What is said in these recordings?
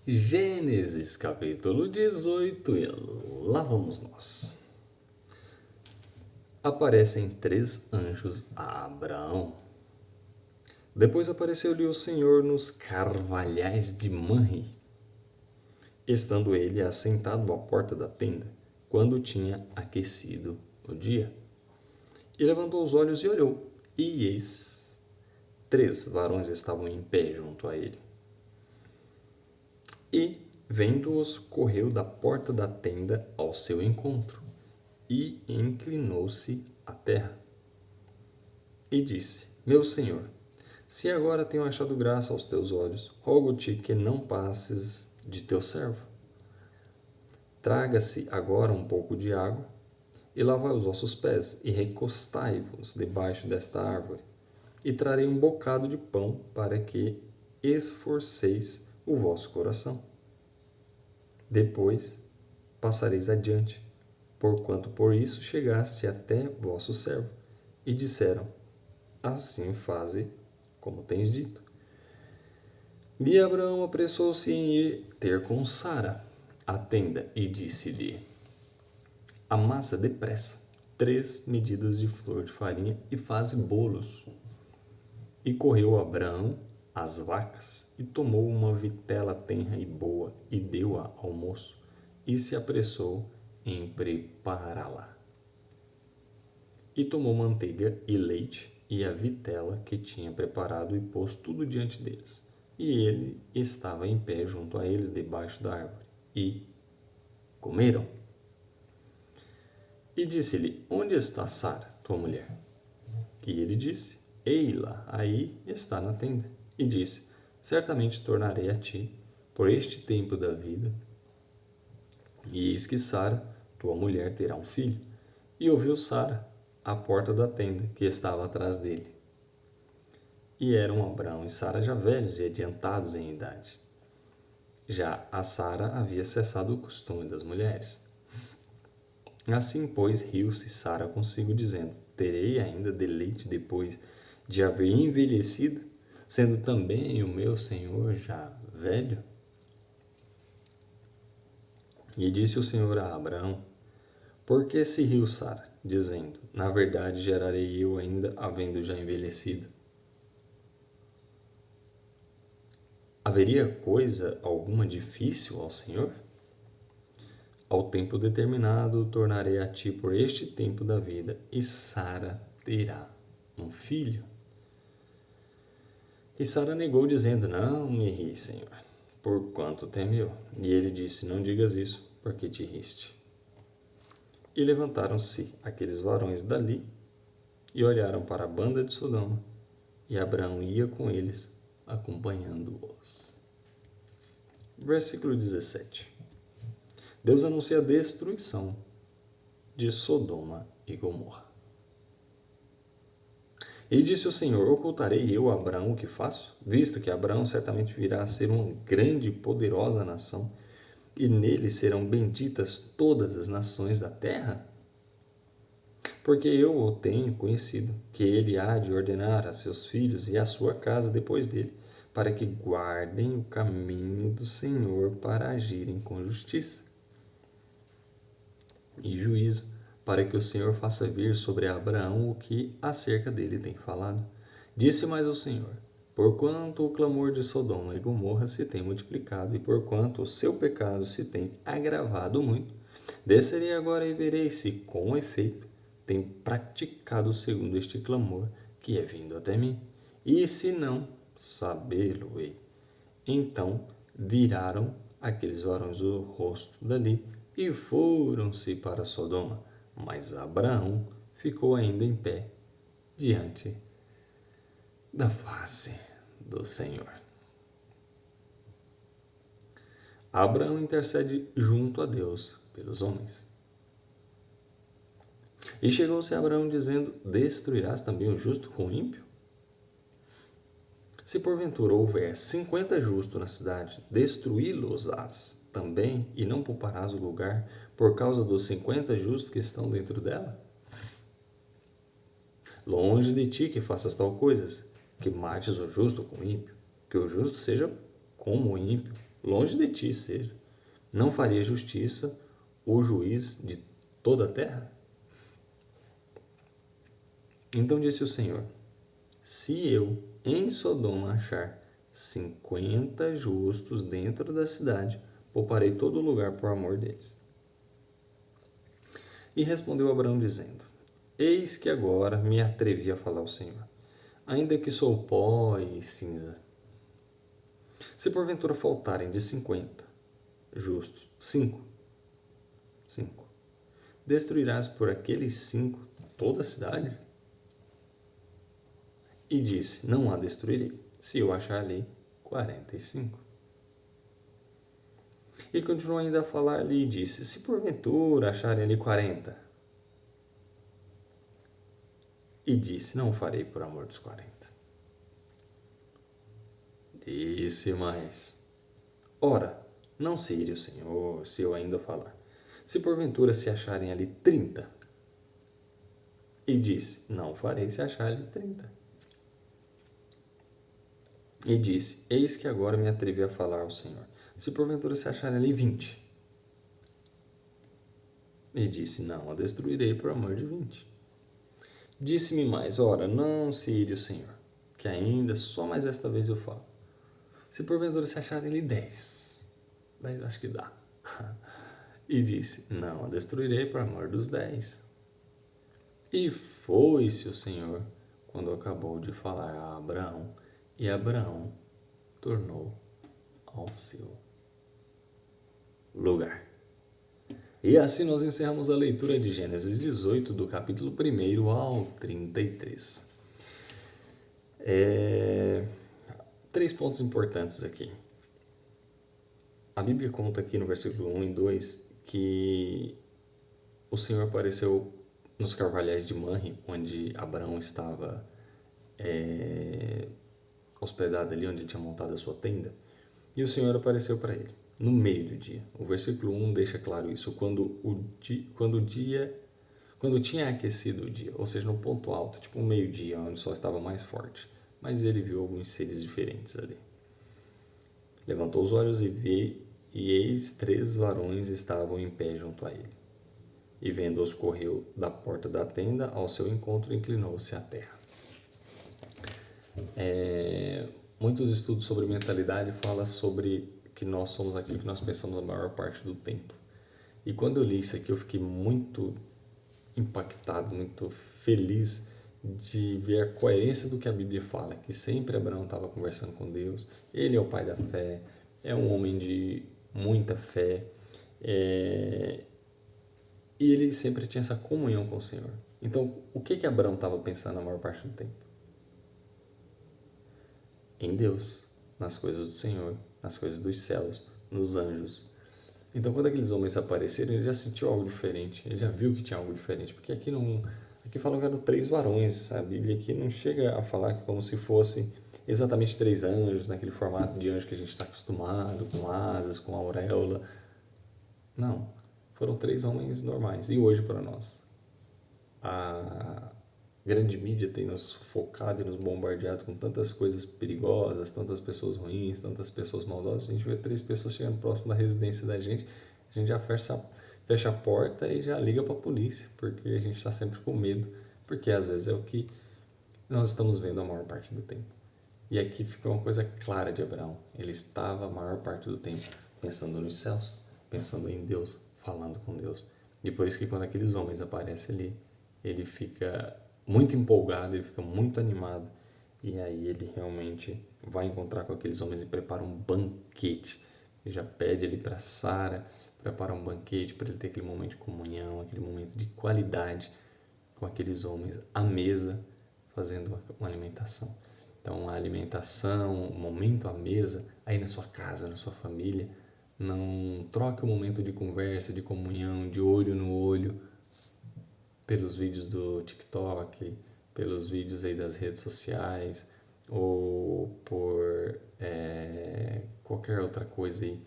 Gênesis capítulo 18, e lá vamos nós. Aparecem 3 anjos a Abraão. Depois apareceu-lhe o Senhor nos carvalhais de Manre, estando ele assentado à porta da tenda, quando tinha aquecido o dia. E levantou os olhos e olhou, e eis, 3 varões estavam em pé junto a ele. E, vendo-os, correu da porta da tenda ao seu encontro, e inclinou-se à terra. E disse: Meu senhor, se agora tenho achado graça aos teus olhos, rogo-te que não passes de teu servo. Traga-se agora um pouco de água, e lavai os vossos pés, e recostai-vos debaixo desta árvore, e trarei um bocado de pão para que esforceis o vosso coração. Depois passareis adiante, porquanto por isso chegaste até vosso servo. E disseram: Assim faze como tens dito. E Abraão apressou-se em ir ter com Sara a tenda, e disse-lhe: Amassa depressa 3 medidas de flor de farinha e faze bolos. E correu Abraão às vacas, e tomou uma vitela tenra e boa, e deu-a ao moço, e se apressou em prepará-la. E tomou manteiga e leite, e a vitela que tinha preparado, e pôs tudo diante deles. E ele estava em pé junto a eles, debaixo da árvore. E comeram. E disse-lhe: Onde está Sara, tua mulher? E ele disse: Ei-la, aí está na tenda. E disse: Certamente tornarei a ti, por este tempo da vida. E eis que Sara, tua mulher, terá um filho. E ouviu Sara à porta da tenda, que estava atrás dele. E eram Abraão e Sara já velhos e adiantados em idade. Já a Sara havia cessado o costume das mulheres. Assim, pois, riu-se Sara consigo, dizendo: Terei ainda deleite depois de haver envelhecido, sendo também o meu senhor já velho? E disse o Senhor a Abraão: Por que se riu Sara, dizendo: Na verdade gerarei eu ainda, havendo já envelhecido? Haveria coisa alguma difícil ao Senhor? Ao tempo determinado tornarei a ti por este tempo da vida, e Sara terá um filho. E Sara negou, dizendo: Não me ri, Senhor, porquanto temeu. E ele disse: Não digas isso, porque te riste. E levantaram-se aqueles varões dali, e olharam para a banda de Sodoma, e Abraão ia com eles, acompanhando-os. Versículo 17. Deus anuncia a destruição de Sodoma e Gomorra. E disse o Senhor: Ocultarei eu a Abraão o que faço? Visto que Abraão certamente virá a ser uma grande e poderosa nação, e nele serão benditas todas as nações da terra? Porque eu o tenho conhecido, que ele há de ordenar a seus filhos e a sua casa depois dele, para que guardem o caminho do Senhor para agirem com justiça e juízo, para que o Senhor faça vir sobre Abraão o que acerca dele tem falado. Disse mais o Senhor: Porquanto o clamor de Sodoma e Gomorra se tem multiplicado, e porquanto o seu pecado se tem agravado muito, descerei agora e verei se, com efeito, tem praticado segundo este clamor que é vindo até mim. E se não, sabê-lo-ei. Então viraram aqueles varões o rosto dali, e foram-se para Sodoma, mas Abraão ficou ainda em pé diante da face do Senhor. Abraão intercede junto a Deus pelos homens. E chegou-se Abraão dizendo: Destruirás também o justo com o ímpio? Se porventura houver 50 justos na cidade, destruí-los-ás também, e não pouparás o lugar por causa dos 50 justos que estão dentro dela? Longe de ti que faças tal coisas, que mates o justo com o ímpio, que o justo seja como o ímpio, longe de ti seja. Não faria justiça o juiz de toda a terra? Então disse o Senhor: se eu em Sodoma achar 50 justos dentro da cidade, pouparei todo lugar por amor deles. E respondeu Abraão dizendo: eis que agora me atrevi a falar ao Senhor, ainda que sou pó e cinza. Se porventura faltarem de 50 justos, 5, destruirás por aqueles 5 toda a cidade? E disse: não a destruirei, se eu achar ali 45. E continuou ainda a falar ali e disse: se porventura acharem ali 40. E disse: não o farei por amor dos 40. Disse mais: ora, não se ire o Senhor, se eu ainda falar. Se porventura se acharem ali 30. E disse: não farei se achar ali 30. E disse: eis que agora me atrevi a falar ao Senhor. Se porventura se acharem ali 20. E disse: não a destruirei por amor de 20. Disse-me mais: ora, não se ire o Senhor, que ainda só mais esta vez eu falo. Se porventura se acharem ali 10. 10 acho que dá. E disse: não a destruirei por amor dos 10. E foi-se o Senhor quando acabou de falar a Abraão, e Abraão tornou ao seu lugar. E assim nós encerramos a leitura de Gênesis 18, do capítulo 1 ao 33. 3 pontos importantes aqui. A Bíblia conta aqui no versículo 1 e 2 que o Senhor apareceu nos carvalhais de Manre, onde Abraão estava hospedado ali, onde ele tinha montado a sua tenda, e o Senhor apareceu para ele no meio do dia. O versículo 1 deixa claro isso, quando tinha aquecido o dia, ou seja, no ponto alto, tipo um meio-dia, onde o sol estava mais forte, mas ele viu alguns seres diferentes ali. Levantou os olhos e eis 3 varões estavam em pé junto a ele. E vendo-os, correu da porta da tenda ao seu encontro e inclinou-se à terra. Muitos estudos sobre mentalidade falam sobre que nós somos aquilo que nós pensamos a maior parte do tempo. E quando eu li isso aqui, eu fiquei muito impactado, muito feliz de ver a coerência do que a Bíblia fala, que sempre Abraão estava conversando com Deus, ele é o pai da fé, é um homem de muita fé, e ele sempre tinha essa comunhão com o Senhor. Então, o que Abraão estava pensando a maior parte do tempo? Em Deus, nas coisas do Senhor, nas coisas dos céus, nos anjos. Então, quando aqueles homens apareceram, ele já sentiu algo diferente, ele já viu que tinha algo diferente, porque aqui falam que eram 3 varões, a Bíblia aqui não chega a falar que como se fosse exatamente 3 anjos, naquele formato de anjo que a gente está acostumado, com asas, com auréola. Não, foram 3 homens normais. E hoje para nós, a grande mídia tem nos focado e nos bombardeado com tantas coisas perigosas, tantas pessoas ruins, tantas pessoas maldosas. A gente vê 3 pessoas chegando próximo da residência da gente, a gente já fecha a porta e já liga para a polícia, porque a gente está sempre com medo, porque às vezes é o que nós estamos vendo a maior parte do tempo. E aqui fica uma coisa clara de Abraão: ele estava a maior parte do tempo pensando nos céus, pensando em Deus, falando com Deus. E por isso que quando aqueles homens aparecem ali, ele fica muito empolgado, ele fica muito animado, e aí ele realmente vai encontrar com aqueles homens e prepara um banquete. Ele já pede ali para Sara preparar um banquete para ele ter aquele momento de comunhão, aquele momento de qualidade com aqueles homens à mesa, fazendo uma alimentação. Então, a alimentação, o momento à mesa, aí na sua casa, na sua família, não troque o momento de conversa, de comunhão, de olho no olho, pelos vídeos do TikTok, pelos vídeos aí das redes sociais, ou por qualquer outra coisa aí,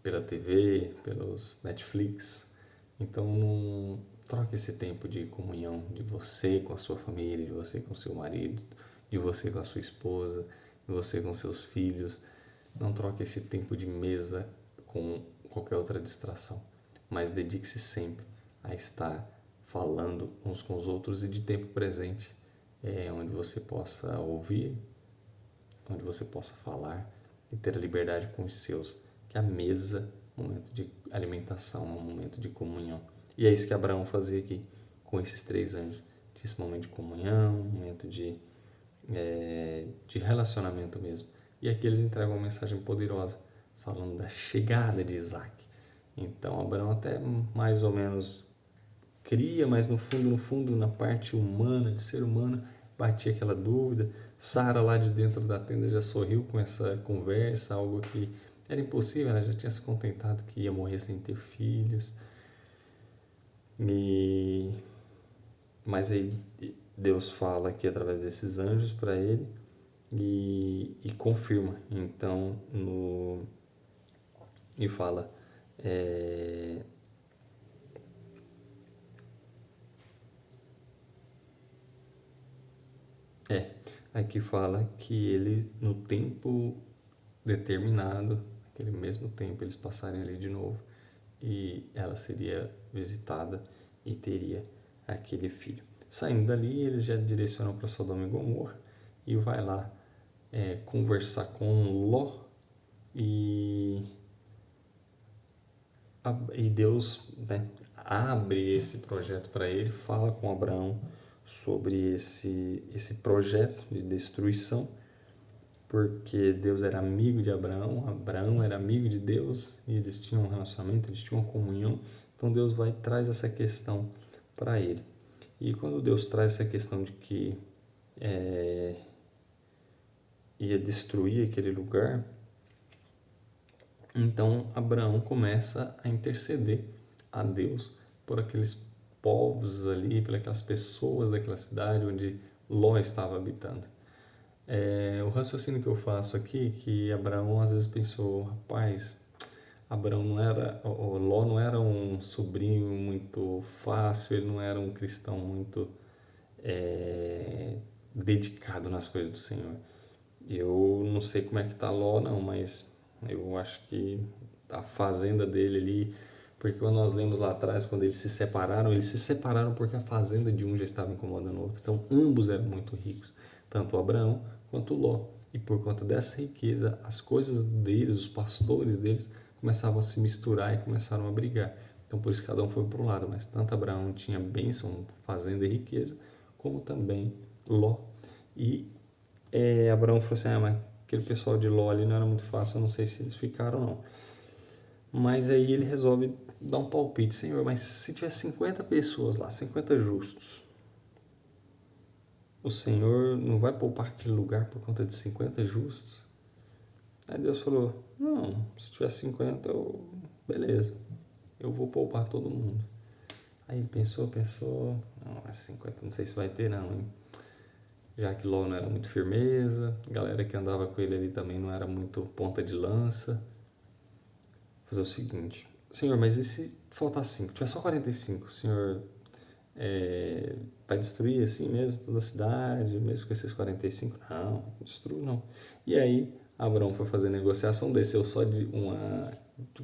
pela TV, pelos Netflix. Então, não troque esse tempo de comunhão de você com a sua família, de você com o seu marido, de você com a sua esposa, de você com seus filhos. Não troque esse tempo de mesa com qualquer outra distração, mas dedique-se sempre a estar falando uns com os outros e de tempo presente, onde você possa ouvir, onde você possa falar e ter a liberdade com os seus, que a mesa, momento de alimentação, é um momento de comunhão. E é isso que Abraão fazia aqui com esses 3 anjos. Tinha esse momento de comunhão, um momento de relacionamento mesmo. E aqui eles entregam uma mensagem poderosa, falando da chegada de Isaac. Então Abraão até mais ou menos cria, mas no fundo, na parte humana, de ser humano, batia aquela dúvida. Sara lá de dentro da tenda já sorriu com essa conversa, algo que era impossível, ela já tinha se contentado que ia morrer sem ter filhos. Mas aí Deus fala aqui através desses anjos para ele e confirma. Então, e fala, aqui fala que ele, no tempo determinado, aquele mesmo tempo, eles passarem ali de novo e ela seria visitada e teria aquele filho. Saindo dali, eles já direcionam para Sodoma e Gomorra e vai lá conversar com Ló e Deus, né, abre esse projeto para ele, fala com Abraão sobre esse projeto de destruição, porque Deus era amigo de Abraão, Abraão era amigo de Deus e eles tinham um relacionamento, eles tinham uma comunhão. Então Deus vai e traz essa questão para ele. E quando Deus traz essa questão de que ia destruir aquele lugar, então Abraão começa a interceder a Deus por aqueles povos ali, por aquelas pessoas daquela cidade onde Ló estava habitando. O raciocínio que eu faço aqui é que Abraão às vezes pensou, rapaz, Abraão não era, o Ló não era um sobrinho muito fácil, ele não era um cristão muito dedicado nas coisas do Senhor. Eu não sei como é que tá Ló não, mas eu acho que a fazenda dele ali, porque quando nós lemos lá atrás, quando eles se separaram porque a fazenda de um já estava incomodando o outro. Então ambos eram muito ricos, tanto Abraão quanto Ló. E por conta dessa riqueza, as coisas deles, os pastores deles, começavam a se misturar e começaram a brigar. Então por isso cada um foi para um lado, mas tanto Abraão tinha bênção, fazenda e riqueza, como também Ló. E Abraão falou assim, mas aquele pessoal de Ló ali não era muito fácil, eu não sei se eles ficaram ou não. Mas aí ele resolve dar um palpite, Senhor, mas se tiver 50 pessoas lá, 50 justos, o Senhor não vai poupar aquele lugar por conta de 50 justos? Aí Deus falou, não, se tiver 50, beleza, eu vou poupar todo mundo. Aí ele pensou, não, 50 não sei se vai ter não, hein? Já que Ló não era muito firmeza, a galera que andava com ele ali também não era muito ponta de lança. Vou fazer o seguinte, Senhor, mas e se faltar 5? Tiver só 45, o Senhor vai destruir assim mesmo toda a cidade, mesmo com esses 45? Não, destruo não. E aí Abraão foi fazer a negociação, desceu só de uma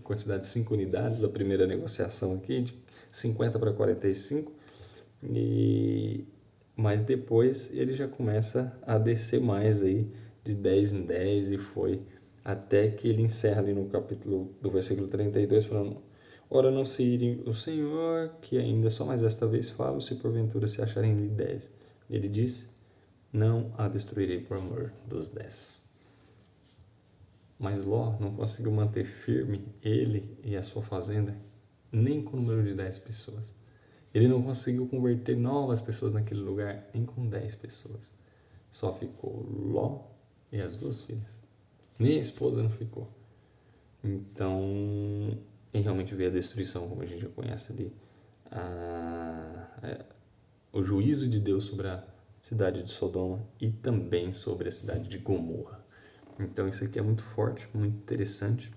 quantidade de 5 unidades da primeira negociação aqui, de 50 para 45, mas depois ele já começa a descer mais aí, de 10 em 10, e foi até que ele encerra ali no capítulo do versículo 32, falando, ora não se irem o Senhor, que ainda só mais esta vez falo, se porventura se acharem lhe 10. Ele diz, não a destruirei por amor dos 10. Mas Ló não conseguiu manter firme ele e a sua fazenda, nem com o número de 10 pessoas. Ele não conseguiu converter novas pessoas naquele lugar, nem com 10 pessoas. Só ficou Ló e as 2 filhas. Nem a esposa não ficou. Então, e realmente veio a destruição, como a gente já conhece ali, o juízo de Deus sobre a cidade de Sodoma e também sobre a cidade de Gomorra. Então isso aqui é muito forte, muito interessante.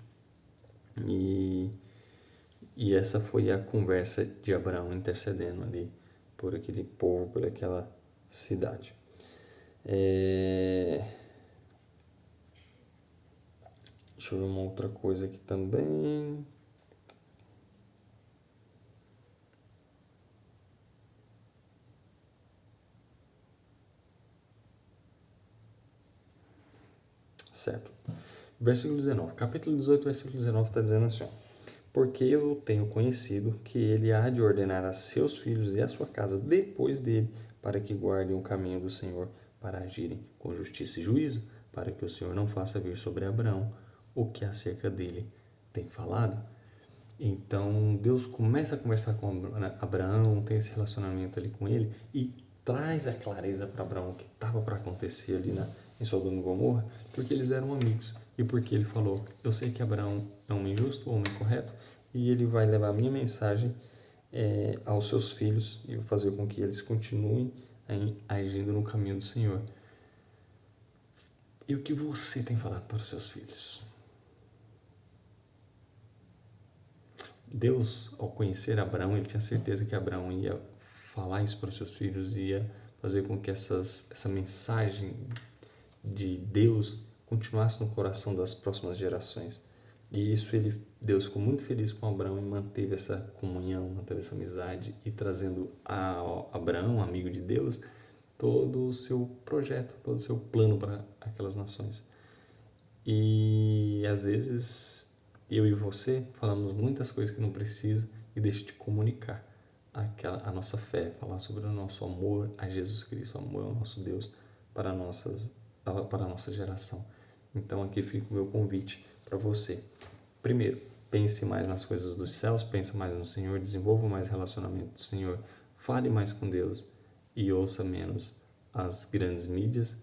E essa foi a conversa de Abraão intercedendo ali por aquele povo, por aquela cidade. Deixa eu ver uma outra coisa aqui também. Certo. Versículo 19. Capítulo 18, versículo 19 está dizendo assim, ó, porque eu tenho conhecido que ele há de ordenar a seus filhos e a sua casa depois dele, para que guardem o caminho do Senhor, para agirem com justiça e juízo, para que o Senhor não faça vir sobre Abraão o que acerca dele tem falado. Então Deus começa a conversar com Abraão, tem esse relacionamento ali com ele e traz a clareza para Abraão o que estava para acontecer ali em Sodoma e Gomorra, porque eles eram amigos e porque ele falou: eu sei que Abraão é um homem justo, um homem correto, e ele vai levar a minha mensagem aos seus filhos e fazer com que eles continuem agindo no caminho do Senhor. E o que você tem falado para os seus filhos? Deus, ao conhecer Abraão, ele tinha certeza que Abraão ia falar isso para os seus filhos, ia fazer com que essa mensagem de Deus continuasse no coração das próximas gerações. E isso Deus ficou muito feliz com Abraão e manteve essa comunhão, manteve essa amizade e trazendo a Abraão, amigo de Deus, todo o seu projeto, todo o seu plano para aquelas nações. E às vezes eu e você falamos muitas coisas que não precisa e deixa de comunicar a nossa fé, falar sobre o nosso amor a Jesus Cristo, o amor ao nosso Deus para a nossa geração. Então aqui fica o meu convite para você. Primeiro, pense mais nas coisas dos céus, pense mais no Senhor, desenvolva mais relacionamento do Senhor, fale mais com Deus e ouça menos as grandes mídias.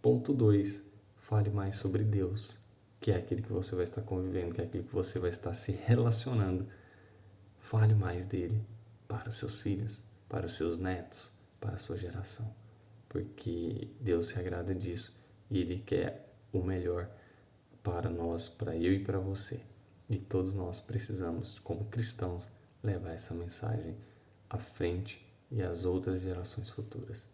Ponto 2, fale mais sobre Deus, que é aquele que você vai estar convivendo, que é aquele que você vai estar se relacionando. Fale mais dele para os seus filhos, para os seus netos, para a sua geração, porque Deus se agrada disso e Ele quer o melhor para nós, para eu e para você. E todos nós precisamos, como cristãos, levar essa mensagem à frente e às outras gerações futuras.